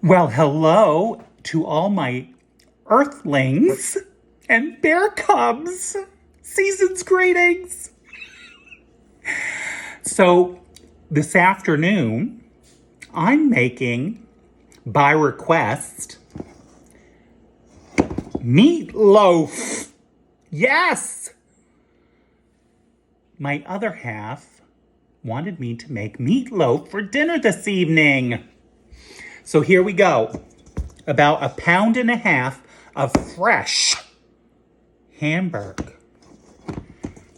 Well, hello to all my earthlings and bear cubs. Season's greetings. So, this afternoon, I'm making, by request, meatloaf. Yes! My other half wanted me to make meatloaf for dinner this evening. So here we go. About 1.5 pounds of fresh Hamburg.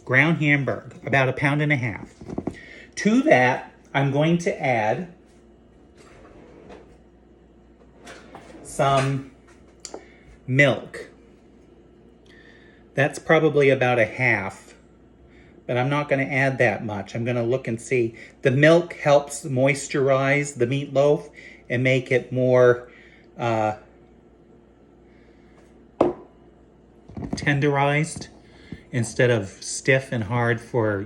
Ground Hamburg. About 1.5 pounds. To that, I'm going to add some milk. That's probably about a half, but I'm not going to add that much. I'm going to look and see. The milk helps moisturize the meatloaf and make it more tenderized instead of stiff and hard for,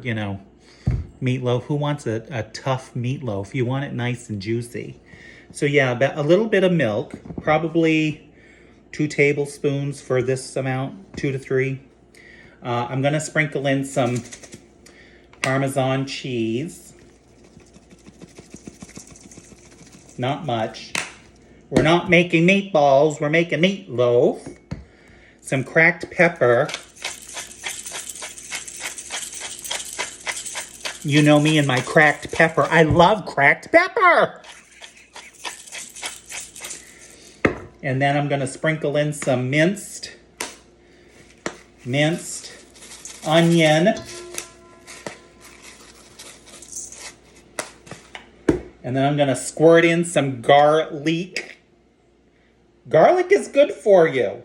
meatloaf. Who wants a tough meatloaf? You want it nice and juicy. So yeah, about a little bit of milk, probably 2 tablespoons for this amount, 2 to 3. I'm going to sprinkle in some Parmesan cheese. Not much. We're not making meatballs, we're making meatloaf. Some cracked pepper. You know me and my cracked pepper. I love cracked pepper. And then I'm going to sprinkle in some minced onion. And then I'm going to squirt in some garlic. Garlic is good for you.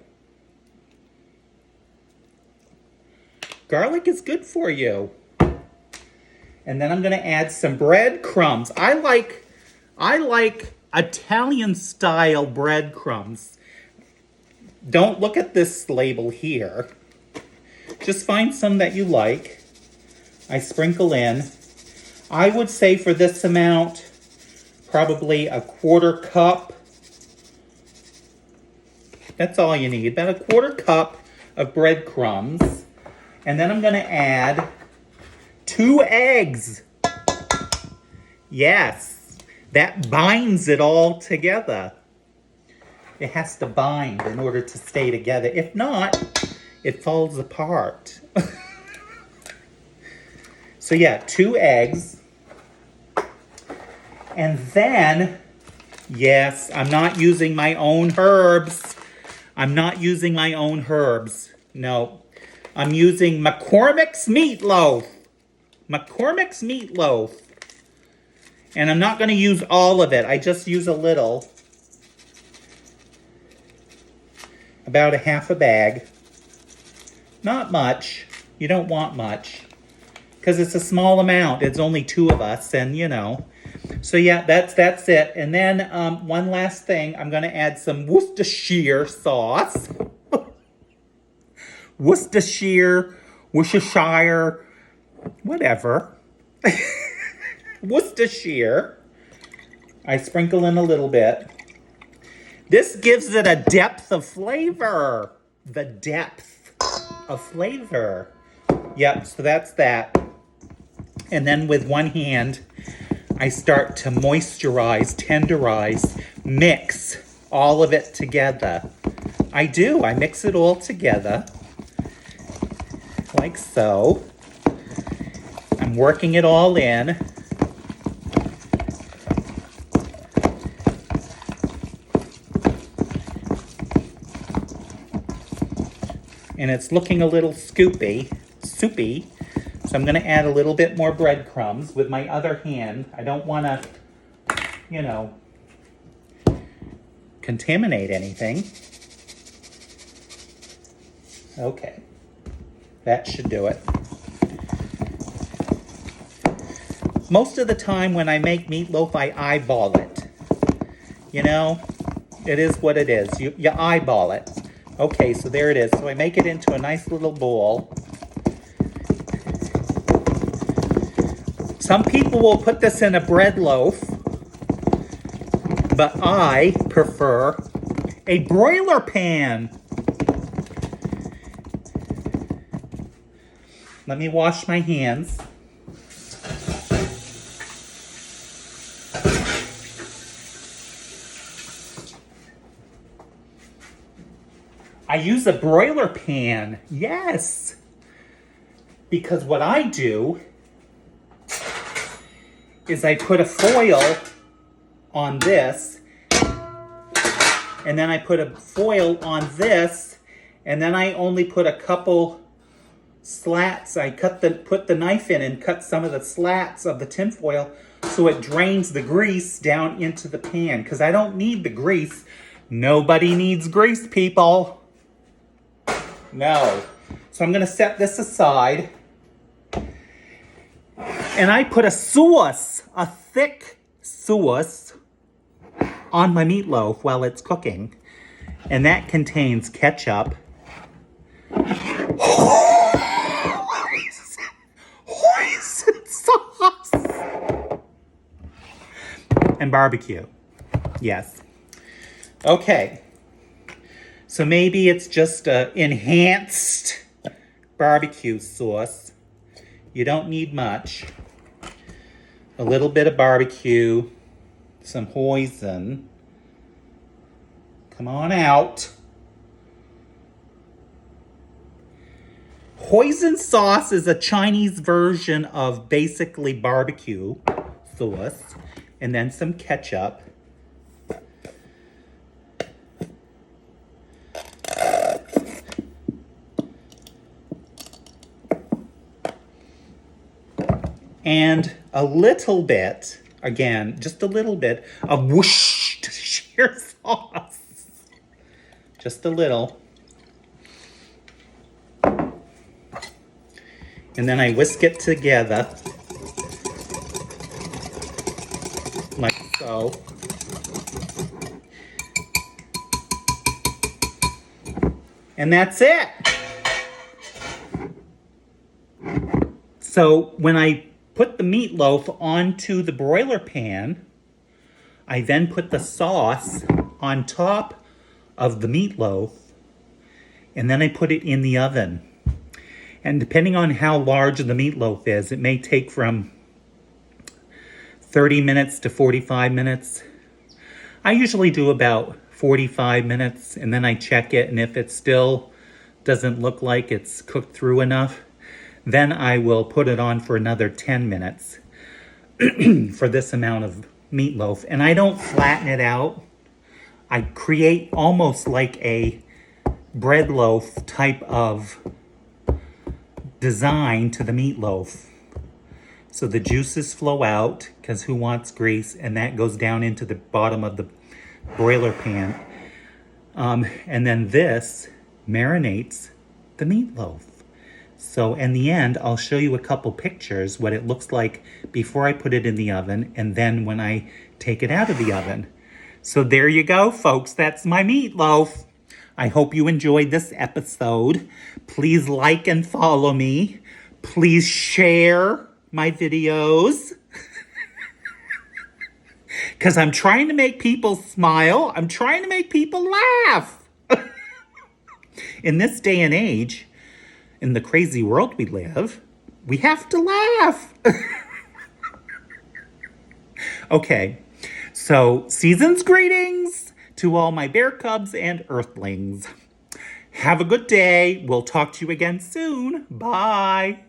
Garlic is good for you. And then I'm going to add some breadcrumbs. I like Italian style breadcrumbs. Don't look at this label here. Just find some that you like. I sprinkle in. I would say for this amount, probably 1/4 cup. That's all you need. About 1/4 cup of breadcrumbs. And then I'm going to add 2 eggs. Yes, that binds it all together. It has to bind in order to stay together. If not, it falls apart. So yeah, 2 eggs. And then, yes, I'm not using my own herbs. No. I'm using McCormick's meatloaf. And I'm not going to use all of it. I just use a little. About a half a bag. Not much. You don't want much. Because it's a small amount. It's only 2 of us. And, So yeah, that's it. And then one last thing. I'm going to add some Worcestershire sauce. Worcestershire, whatever. Worcestershire. I sprinkle in a little bit. This gives it a depth of flavor. The depth of flavor. Yep, so that's that. And then with one hand, I start to moisturize, tenderize, mix all of it together. I do. I mix it all together. Like so. I'm working it all in. And it's looking a little soupy. So I'm going to add a little bit more breadcrumbs with my other hand. I don't want to, contaminate anything. Okay. That should do it. Most of the time when I make meatloaf, I eyeball it. It is what it is. You eyeball it. Okay, so there it is. So I make it into a nice little bowl. Some people will put this in a bread loaf, but I prefer a broiler pan. Let me wash my hands. I use a broiler pan, yes. Because what I do is I put a foil on this, and then I put a foil on this, and then I only put a couple slats. I put the knife in and cut some of the slats of the tinfoil so it drains the grease down into the pan, because I don't need the grease. Nobody needs grease, people. No. So I'm going to set this aside. And I put a sauce, a thick sauce, on my meatloaf while it's cooking. And that contains ketchup, hoisin sauce, and barbecue. Yes. Okay. So maybe it's just an enhanced barbecue sauce. You don't need much. A little bit of barbecue, some hoisin. Come on out. Hoisin sauce is a Chinese version of basically barbecue sauce. And then some ketchup. And a little bit, again, just a little bit of Worcestershire sauce. Just a little. And then I whisk it together. Like so. And that's it. So when I put the meatloaf onto the broiler pan, I then put the sauce on top of the meatloaf, and then I put it in the oven. And depending on how large the meatloaf is, it may take from 30 minutes to 45 minutes. I usually do about 45 minutes, and then I check it, and if it still doesn't look like it's cooked through enough, then I will put it on for another 10 minutes for this amount of meatloaf. And I don't flatten it out. I create almost like a bread loaf type of design to the meatloaf. So the juices flow out, because who wants grease? And that goes down into the bottom of the broiler pan. And then this marinates the meatloaf. So in the end, I'll show you a couple pictures, what it looks like before I put it in the oven, and then when I take it out of the oven. So there you go, folks. That's my meatloaf. I hope you enjoyed this episode. Please like and follow me. Please share my videos. Because I'm trying to make people smile. I'm trying to make people laugh. In this day and age, in the crazy world we live, we have to laugh. Okay, so season's greetings to all my bear cubs and earthlings. Have a good day. We'll talk to you again soon. Bye.